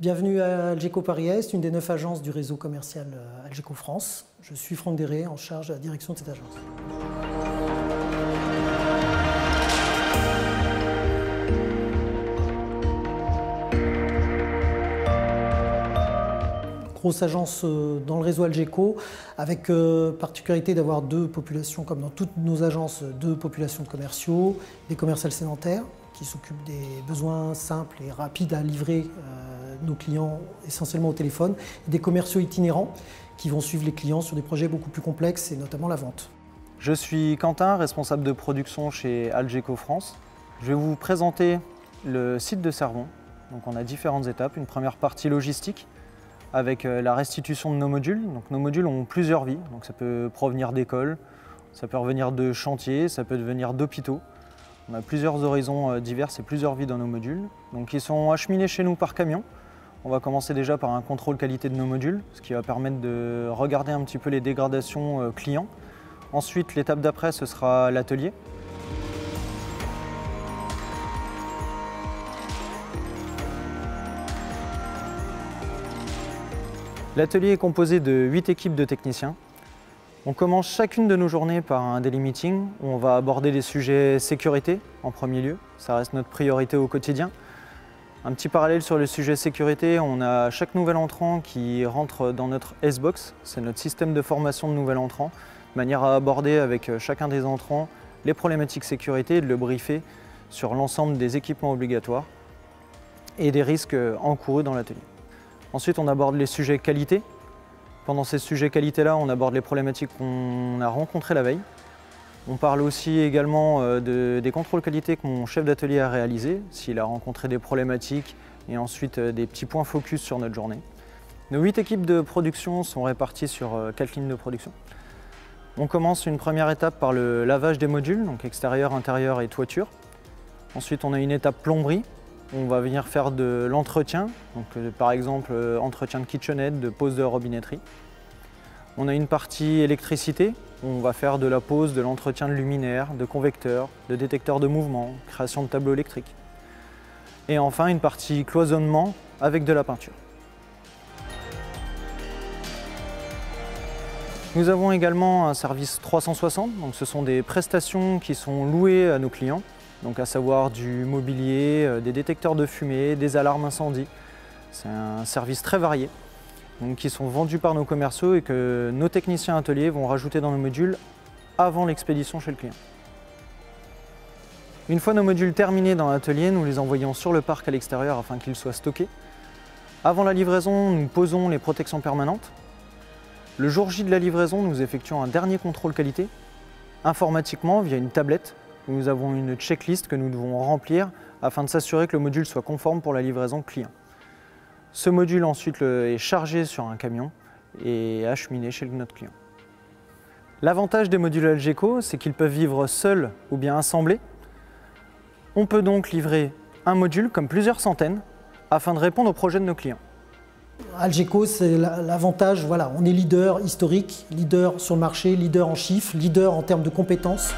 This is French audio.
Bienvenue à Algeco Paris-Est, une des 9 agences du réseau commercial Algeco France. Je suis Franck Derré, en charge de la direction de cette agence. Grosse agence dans le réseau Algeco, avec particularité d'avoir deux populations, comme dans toutes nos agences, deux populations de commerciaux, des commerciales sédentaires qui s'occupent des besoins simples et rapides à livrer nos clients essentiellement au téléphone, et des commerciaux itinérants qui vont suivre les clients sur des projets beaucoup plus complexes et notamment la vente. Je suis Quentin, responsable de production chez Algeco France. Je vais vous présenter le site de Servon. Donc on a différentes étapes. Une première partie logistique avec la restitution de nos modules. Donc nos modules ont plusieurs vies. Donc ça peut provenir d'écoles, ça peut revenir de chantiers, ça peut venir d'hôpitaux. On a plusieurs horizons divers et plusieurs vies dans nos modules. Donc ils sont acheminés chez nous par camion. On va commencer déjà par un contrôle qualité de nos modules, ce qui va permettre de regarder un petit peu les dégradations clients. Ensuite, l'étape d'après, ce sera l'atelier. L'atelier est composé de 8 équipes de techniciens. On commence chacune de nos journées par un daily meeting où on va aborder les sujets sécurité en premier lieu. Ça reste notre priorité au quotidien. Un petit parallèle sur le sujet sécurité, on a chaque nouvel entrant qui rentre dans notre S-Box, c'est notre système de formation de nouvel entrant, de manière à aborder avec chacun des entrants les problématiques sécurité et de le briefer sur l'ensemble des équipements obligatoires et des risques encourus dans l'atelier. Ensuite, on aborde les sujets qualité. Pendant ces sujets qualité-là, on aborde les problématiques qu'on a rencontrées la veille. On parle aussi également des contrôles qualité que mon chef d'atelier a réalisés, s'il a rencontré des problématiques, et ensuite des petits points focus sur notre journée. Nos 8 équipes de production sont réparties sur 4 lignes de production. On commence une première étape par le lavage des modules, donc extérieur, intérieur et toiture. Ensuite, on a une étape plomberie. On va venir faire de l'entretien, donc par exemple entretien de kitchenette, de pose de robinetterie. On a une partie électricité, on va faire de la pose, de l'entretien de luminaires, de convecteurs, de détecteurs de mouvement, création de tableaux électriques. Et enfin une partie cloisonnement avec de la peinture. Nous avons également un service 360, donc ce sont des prestations qui sont louées à nos clients, donc à savoir du mobilier, des détecteurs de fumée, des alarmes incendie. C'est un service très varié, donc qui sont vendus par nos commerciaux et que nos techniciens ateliers vont rajouter dans nos modules avant l'expédition chez le client. Une fois nos modules terminés dans l'atelier, nous les envoyons sur le parc à l'extérieur afin qu'ils soient stockés. Avant la livraison, nous posons les protections permanentes. Le jour J de la livraison, nous effectuons un dernier contrôle qualité, informatiquement via une tablette, où nous avons une checklist que nous devons remplir afin de s'assurer que le module soit conforme pour la livraison client. Ce module ensuite est chargé sur un camion et acheminé chez notre client. L'avantage des modules Algeco, c'est qu'ils peuvent vivre seuls ou bien assemblés. On peut donc livrer un module comme plusieurs centaines afin de répondre aux projets de nos clients. Algeco, c'est l'avantage, voilà, on est leader historique, leader sur le marché, leader en chiffres, leader en termes de compétences.